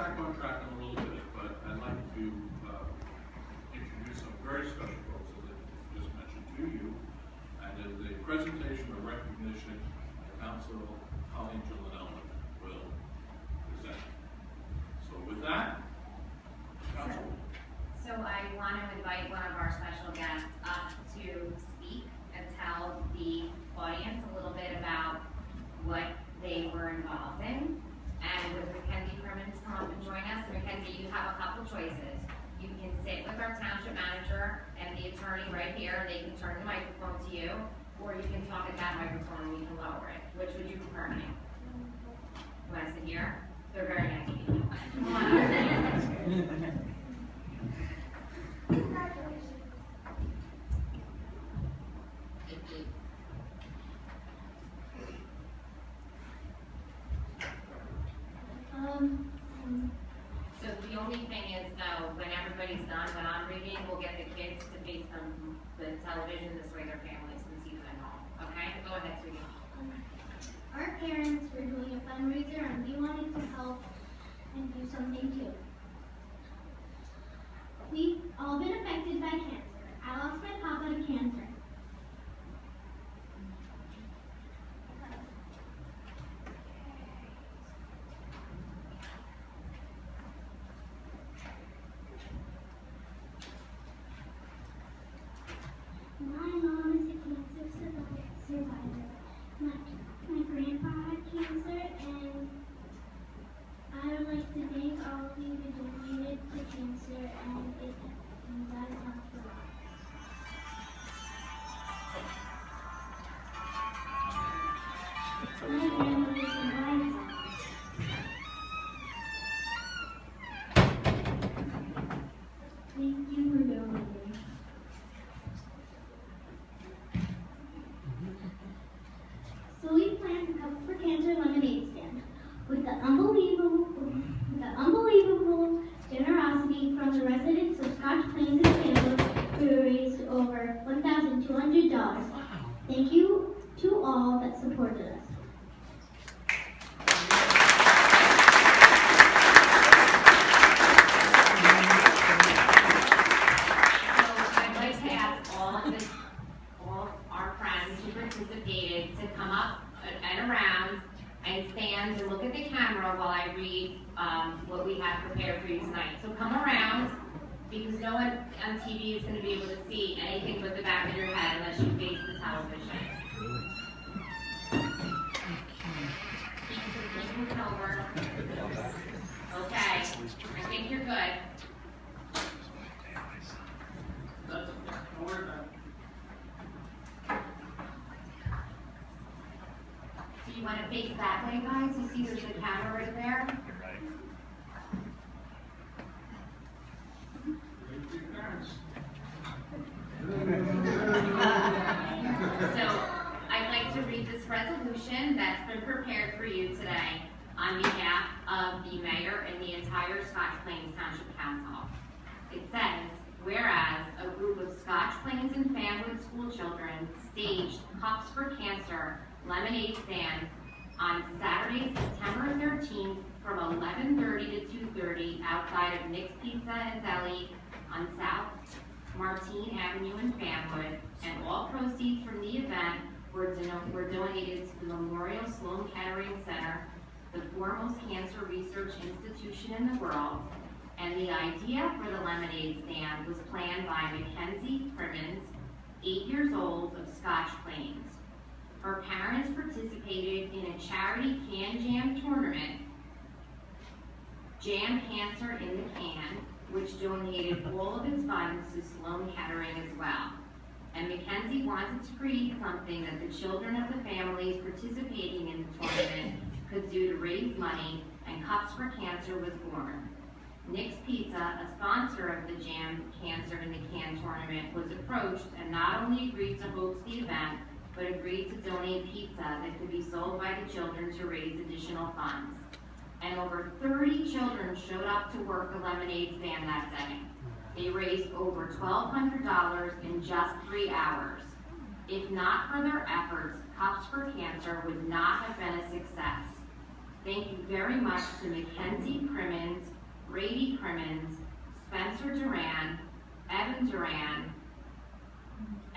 back on track in a little bit, but I'd like to introduce some very special folks, as I just mentioned to you, and as a presentation of recognition, Council Colleen Gillinelli will present. So with that, Council. So I want to invite one of our special guests up to speak and tell the audience a little bit about what they were involved in. And with Mackenzie Crimmins come up and join us. Mackenzie, you have a couple choices. You can sit with our township manager and the attorney right here, and they can turn the microphone to you, or you can talk at that microphone and we can lower it. Which would you prefer? You want to sit here? They're very nice people. Come on up. So the only thing is, though, when everybody's done, when I'm reading, we'll get the kids to face the television, this way their families can see them at home. Okay? Go ahead, sweetie. Our parents were doing a fundraiser and we wanted to help and do something too. We've all been affected by cancer. I lost my papa to cancer. My mom is a cancer survivor. My grandpa had cancer, and I would like to thank all of you who donated to cancer, and that has helped a lot. My grandmother survived. Thank you for donating. So we planned a Cups for Cancer lemonade stand with the unbelievable generosity from the residents of Scotch Plains and Sandwich. We raised over $1,200. Thank you to all that supported us. To come up and around and stand and look at the camera while I read what we have prepared for you tonight. So come around, because no one on TV is going to be able to see anything but the back of your head unless you face the television. Keep moving over. Okay, I think you're good. You want to face that way, guys? You see there's a camera right there? So, I'd like to read this resolution that's been prepared for you today on behalf of the mayor and the entire Scotch Plains Township Council. It says, whereas a group of Scotch Plains and Fanwood school children staged Cups for Cancer lemonade stand on Saturday, September 13th from 11:30 to 2:30 outside of Nick's Pizza and Deli on South Martine Avenue in Fanwood, and all proceeds from the event were donated to the Memorial Sloan Kettering Center, the foremost cancer research institution in the world. And the idea for the lemonade stand was planned by Mackenzie Crimmins, 8 years old, of Scotch Plains. Her parents participated in a charity can jam tournament, Jam Cancer in the Can, which donated all of its funds to Sloan Kettering as well. And Mackenzie wanted to create something that the children of the families participating in the tournament could do to raise money, and Cups for Cancer was born. Nick's Pizza, a sponsor of the Jam Cancer in the Can tournament, was approached and not only agreed to host the event, but agreed to donate pizza that could be sold by the children to raise additional funds. And over 30 children showed up to work the lemonade stand that day. They raised over $1,200 in just 3 hours. If not for their efforts, Cups for Cancer would not have been a success. Thank you very much to Mackenzie Crimmins, Brady Crimmins, Spencer Duran, Evan Duran,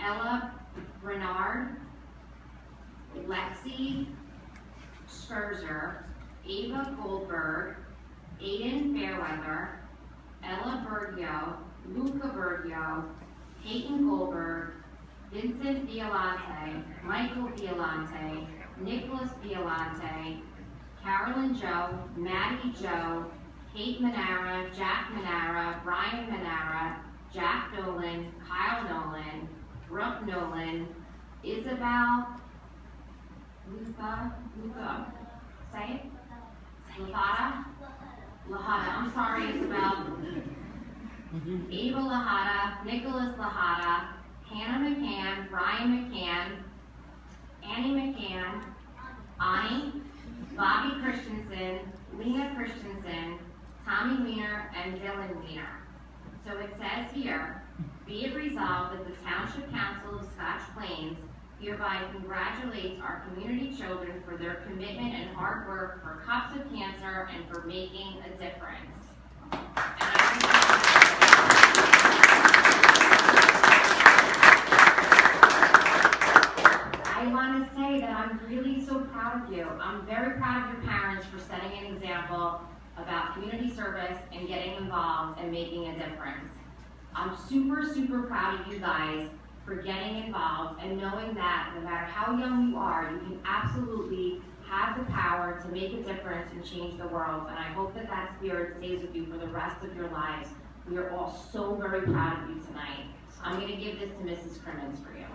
Ella Bernard, Lexi Scherzer, Ava Goldberg, Aiden Fairweather, Ella Bergio, Luca Bergio, Peyton Goldberg, Vincent Violante, Michael Violante, Nicholas Violante, Carolyn Joe, Maddie Joe, Kate Manara, Jack Manara, Brian Manara, Jack Nolan, Kyle Nolan, Brooke Nolan, Isabel, Luca, say it? Lahada? Lahada, I'm sorry, Isabel. Ava Lahada, Nicholas Lahada, Hannah McCann, Brian McCann, Annie McCann, Ani, Bobby Christensen, Lena Christensen, Tommy Wiener, and Dylan Wiener. So it says here, be it resolved that the Township Council of Scotch Plains hereby congratulates our community children for their commitment and hard work for Kups of Cancer and for making a difference. I want to say that I'm really so proud of you. I'm very proud of your parents for setting an example about community service and getting involved and making a difference. I'm super, super proud of you guys for getting involved and knowing that no matter how young you are, you can absolutely have the power to make a difference and change the world. And I hope that that spirit stays with you for the rest of your lives. We are all so very proud of you tonight. I'm going to give this to Mrs. Crimmins for you.